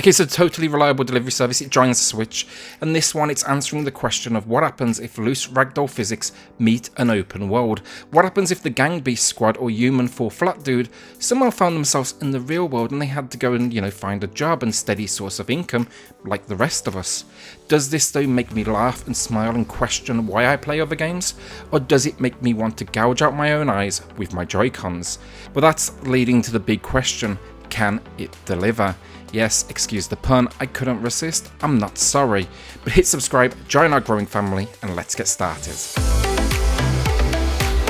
Okay, so totally reliable delivery service, it joins the Switch, and this one it's answering the question of what happens if loose ragdoll physics meet an open world. What happens if the Gang Beast squad or human 4-flat dude somehow found themselves in the real world and they had to go and, find a job and steady source of income like the rest of us? Does this though make me laugh and smile and question why I play other games? Or does it make me want to gouge out my own eyes with my Joy-Cons? Well, that's leading to the big question, can it deliver? Yes, excuse the pun, I couldn't resist, I'm not sorry. But hit subscribe, join our growing family, and let's get started.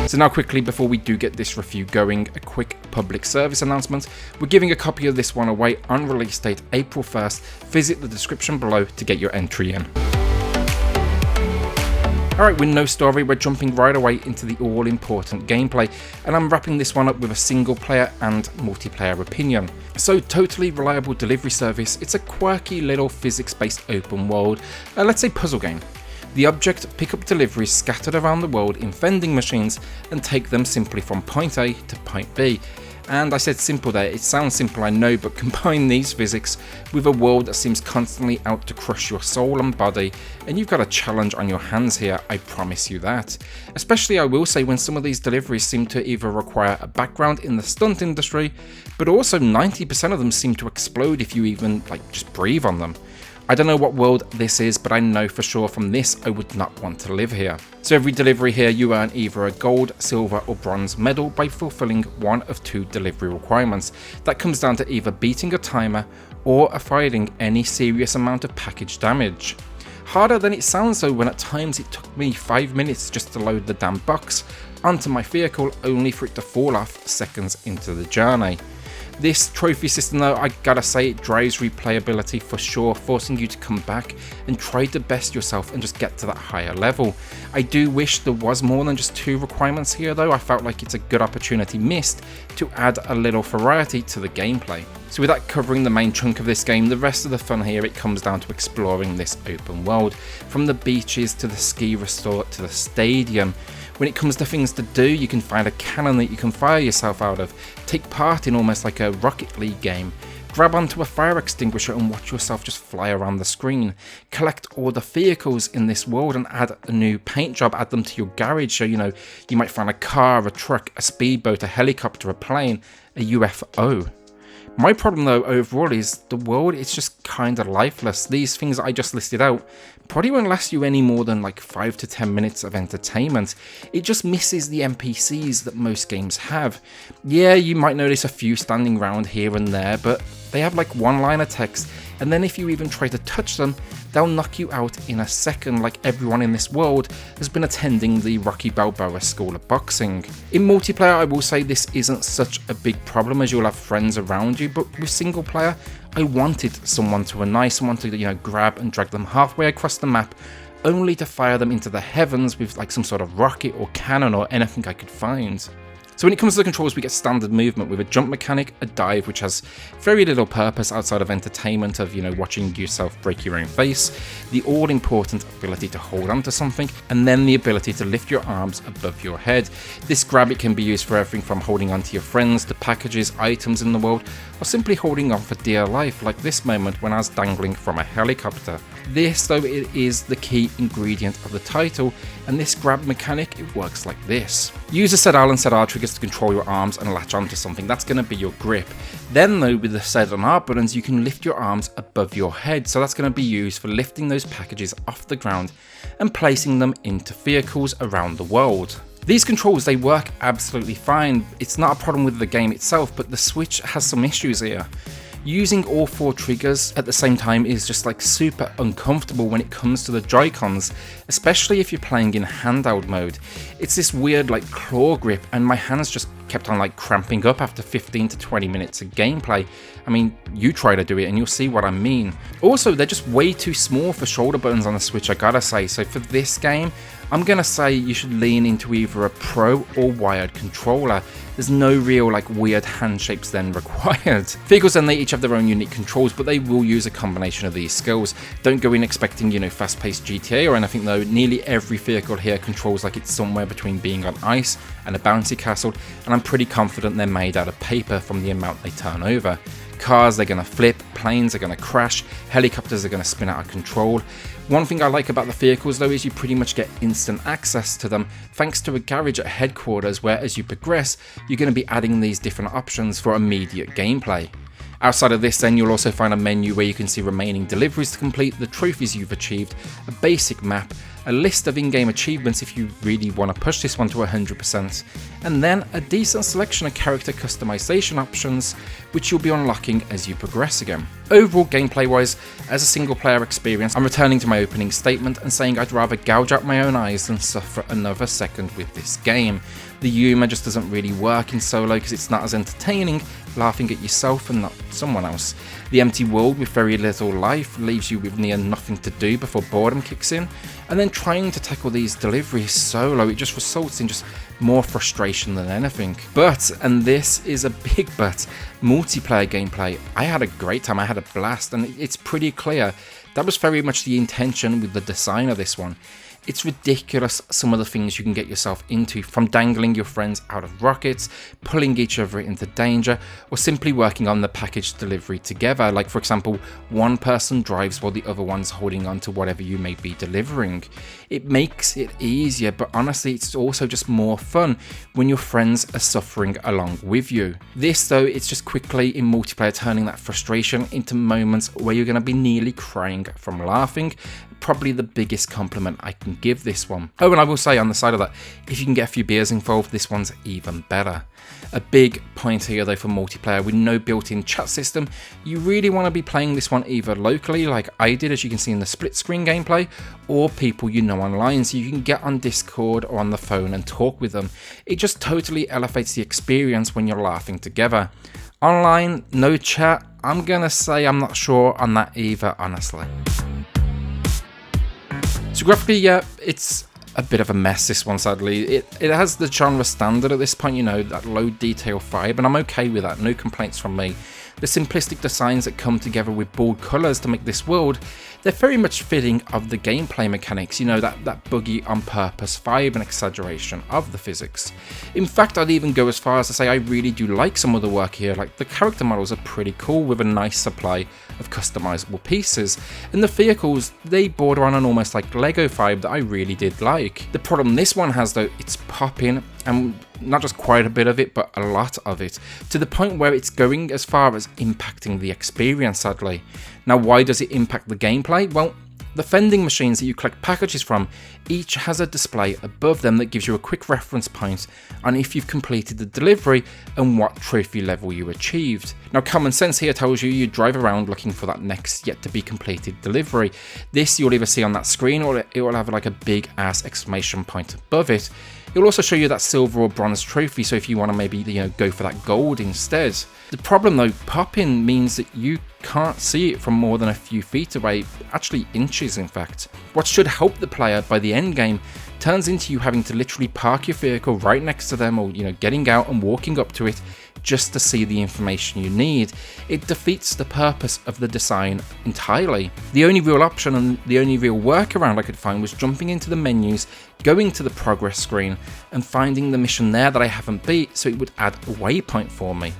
So now quickly, before we do get this review going, a quick public service announcement. We're giving a copy of this one away on release date April 1st. Visit the description below to get your entry in. Alright, with no story, we're jumping right away into the all-important gameplay, and I'm wrapping this one up with a single player and multiplayer opinion. So, totally reliable delivery service, it's a quirky little physics-based open world, let's say puzzle game. The object pick up deliveries scattered around the world in vending machines and take them simply from point A to point B. And I said simple there, it sounds simple I know, but combine these physics with a world that seems constantly out to crush your soul and body, and you've got a challenge on your hands here, I promise you that. Especially I will say when some of these deliveries seem to either require a background in the stunt industry, but also 90% of them seem to explode if you even just breathe on them. I don't know what world this is, but I know for sure from this I would not want to live here. So every delivery here you earn either a gold, silver or bronze medal by fulfilling one of 2 delivery requirements. That comes down to either beating a timer or avoiding any serious amount of package damage. Harder than it sounds though, when at times it took me 5 minutes just to load the damn box onto my vehicle only for it to fall off seconds into the journey. This trophy system though, I gotta say, it drives replayability for sure, forcing you to come back and try to best yourself and just get to that higher level. I do wish there was more than just 2 requirements here though. I felt like it's a good opportunity missed to add a little variety to the gameplay. So with that covering the main chunk of this game, the rest of the fun here, it comes down to exploring this open world. From the beaches to the ski resort to the stadium. When it comes to things to do, you can find a cannon that you can fire yourself out of, take part in almost like a Rocket League game, grab onto a fire extinguisher and watch yourself just fly around the screen, collect all the vehicles in this world and add a new paint job, add them to your garage, so you might find a car, a truck, a speedboat, a helicopter, a plane, a UFO. My problem though overall is the world is just kinda lifeless. These things I just listed out probably won't last you any more than 5 to 10 minutes of entertainment. It just misses the NPCs that most games have. Yeah, you might notice a few standing around here and there, but they have one line of text, and then if you even try to touch them, they'll knock you out in a second, like everyone in this world has been attending the Rocky Balboa School of Boxing. In multiplayer, I will say this isn't such a big problem as you'll have friends around you, but with single player, I wanted someone to grab and drag them halfway across the map, only to fire them into the heavens with some sort of rocket or cannon or anything I could find. So when it comes to the controls, we get standard movement with a jump mechanic, a dive which has very little purpose outside of entertainment of watching yourself break your own face, the all-important ability to hold onto something, and then the ability to lift your arms above your head. This grab, it can be used for everything from holding onto your friends, to packages, items in the world, or simply holding on for dear life, like this moment when I was dangling from a helicopter. This though, it is the key ingredient of the title, and this grab mechanic, it works like this. Use the said L and said R triggers to control your arms and latch onto something, that's going to be your grip. Then though, with the said and R buttons, you can lift your arms above your head, so that's going to be used for lifting those packages off the ground and placing them into vehicles around the world. These controls, they work absolutely fine. It's not a problem with the game itself, but the Switch has some issues here. Using all 4 triggers at the same time is just super uncomfortable when it comes to the Joy-Cons, especially if you're playing in handheld mode. It's this weird claw grip, and my hands just kept on cramping up after 15 to 20 minutes of gameplay. I mean, you try to do it and you'll see what I mean. Also, they're just way too small for shoulder buttons on the Switch, I gotta say. So for this game, I'm gonna say you should lean into either a Pro or wired controller. There's no real weird hand shapes then required. Vehicles then, they each have their own unique controls, but they will use a combination of these skills. Don't go in expecting, fast-paced GTA or anything though. Nearly every vehicle here controls like it's somewhere between being on ice and a bouncy castle, and I'm pretty confident they're made out of paper from the amount they turn over. Cars, they're going to flip, planes are going to crash, helicopters are going to spin out of control. One thing I like about the vehicles though is you pretty much get instant access to them thanks to a garage at headquarters, where as you progress you're going to be adding these different options for immediate gameplay. Outside of this then, you'll also find a menu where you can see remaining deliveries to complete, the trophies you've achieved, a basic map, a list of in-game achievements if you really want to push this one to 100%, and then a decent selection of character customization options which you'll be unlocking as you progress again. Overall, gameplay wise, as a single player experience, I'm returning to my opening statement and saying I'd rather gouge out my own eyes than suffer another second with this game. The humour just doesn't really work in solo because it's not as entertaining laughing at yourself and not someone else. The empty world with very little life leaves you with near nothing to do before boredom kicks in, and then trying to tackle these deliveries solo, it just results in just more frustration than anything. But, and this is a big but, multiplayer gameplay, I had a great time, I had a blast, and it's pretty clear that was very much the intention with the design of this one. It's ridiculous some of the things you can get yourself into, from dangling your friends out of rockets, pulling each other into danger, or simply working on the package delivery together. Like for example, one person drives while the other one's holding on to whatever you may be delivering. It makes it easier, but honestly it's also just more fun when your friends are suffering along with you. This though, it's just quickly in multiplayer turning that frustration into moments where you're going to be nearly crying from laughing. Probably the biggest compliment I can give this one. Oh, and I will say on the side of that, if you can get a few beers involved, this one's even better. A big point here though for multiplayer, with no built-in chat system, you really want to be playing this one either locally like I did, as you can see in the split screen gameplay, or people you know online, so you can get on Discord or on the phone and talk with them. It just totally elevates the experience when you're laughing together. Online, no chat, I'm gonna say I'm not sure on that either, honestly. So graphically, yeah, it's a bit of a mess, this one, sadly. It has the genre standard at this point, you know, that low detail vibe, and I'm okay with that, no complaints from me. The simplistic designs that come together with bold colours to make this world, they're very much fitting of the gameplay mechanics, you know, that buggy on purpose vibe and exaggeration of the physics. In fact, I'd even go as far as to say I really do like some of the work here, like the character models are pretty cool with a nice supply of customizable pieces, and the vehicles, they border on an almost like Lego vibe that I really did like. The problem this one has though, it's popping, and not just quite a bit of it, but a lot of it, to the point where it's going as far as impacting the experience, sadly. Now, why does it impact the gameplay? Well, the vending machines that you collect packages from, each has a display above them that gives you a quick reference point on if you've completed the delivery and what trophy level you achieved. Now, common sense here tells you drive around looking for that next yet to be completed delivery. This you'll either see on that screen, or it will have like a big ass exclamation point above it. It'll also show you that silver or bronze trophy, so if you want to maybe, you know, go for that gold instead. The problem though, popping means that you can't see it from more than a few feet away, actually inches in fact. What should help the player by the end game turns into you having to literally park your vehicle right next to them, or, you know, getting out and walking up to it just to see the information you need. It defeats the purpose of the design entirely. The only real option and the only real workaround I could find was jumping into the menus, going to the progress screen and finding the mission there that I haven't beat, so it would add a waypoint for me.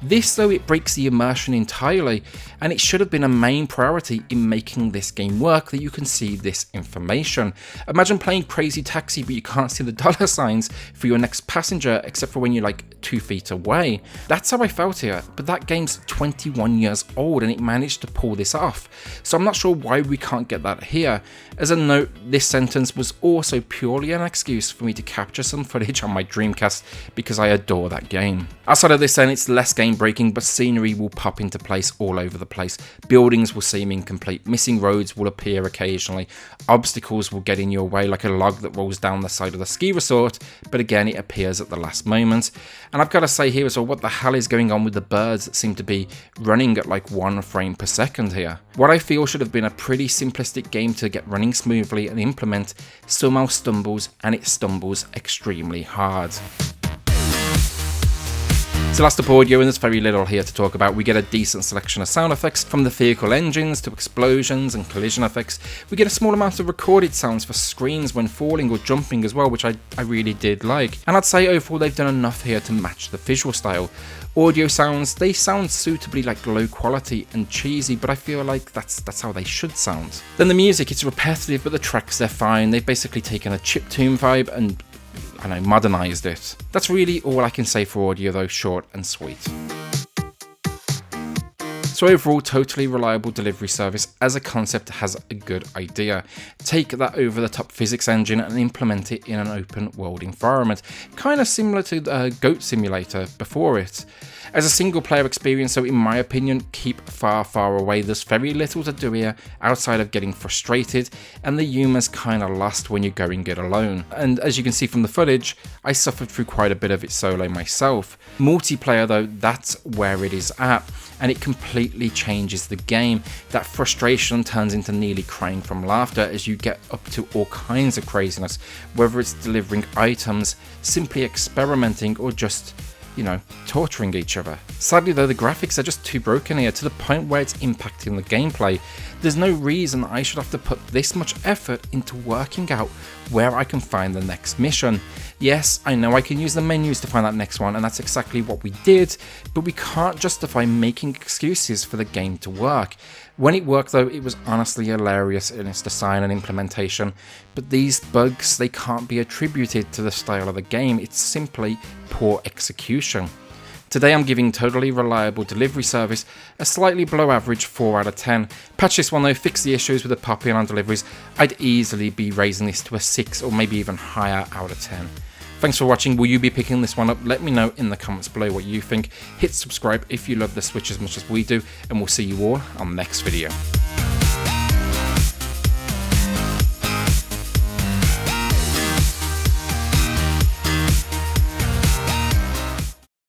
This though, it breaks the immersion entirely, and it should have been a main priority in making this game work that you can see this information. Imagine playing Crazy Taxi but you can't see the dollar signs for your next passenger except for when you're like 2 feet away. That's how I felt here, but that game's 21 years old and it managed to pull this off, so I'm not sure why we can't get that here. As a note, this sentence was also purely an excuse for me to capture some footage on my Dreamcast because I adore that game. Outside of this then, it's less game breaking, but scenery will pop into place all over the place. Buildings will seem incomplete, missing roads will appear occasionally, obstacles will get in your way like a log that rolls down the side of the ski resort, but again it appears at the last moment. And I've got to say here as well, what the hell is going on with the birds that seem to be running at like 1 frame per second here? What I feel should have been a pretty simplistic game to get running smoothly and implement somehow stumbles, and it stumbles extremely hard. So last up audio, and there's very little here to talk about. We get a decent selection of sound effects, from the vehicle engines to explosions and collision effects. We get a small amount of recorded sounds for screens when falling or jumping as well, which I really did like. And I'd say overall they've done enough here to match the visual style. Audio sounds, they sound suitably like low quality and cheesy, but I feel like that's how they should sound. Then the music, it's repetitive, but the tracks, they're fine. They've basically taken a chiptune vibe and modernized it. That's really all I can say for audio though, short and sweet. So overall, totally reliable delivery service as a concept has a good idea. Take that over-the-top physics engine and implement it in an open world environment, kind of similar to the Goat Simulator before it. As a single player experience, so in my opinion, keep far away. There's very little to do here outside of getting frustrated, and the humour's kind of lost when you're going it alone. And as you can see from the footage, I suffered through quite a bit of it solo myself. Multiplayer though, that's where it is at, and it completely changes the game. That frustration turns into nearly crying from laughter as you get up to all kinds of craziness, whether it's delivering items, simply experimenting, or just torturing each other. Sadly though, the graphics are just too broken here, to the point where it's impacting the gameplay. There's no reason I should have to put this much effort into working out where I can find the next mission. Yes, I know I can use the menus to find that next one, and that's exactly what we did, but we can't justify making excuses for the game to work. When it worked though, it was honestly hilarious in its design and implementation, but these bugs, they can't be attributed to the style of the game, it's simply poor execution. Today I'm giving totally reliable delivery service a slightly below average 4 out of 10. Patch this one though, fix the issues with the popping on deliveries, I'd easily be raising this to a 6 or maybe even higher out of 10. Thanks for watching. Will you be picking this one up? Let me know in the comments below what you think. Hit subscribe if you love the Switch as much as we do, and we'll see you all on the next video.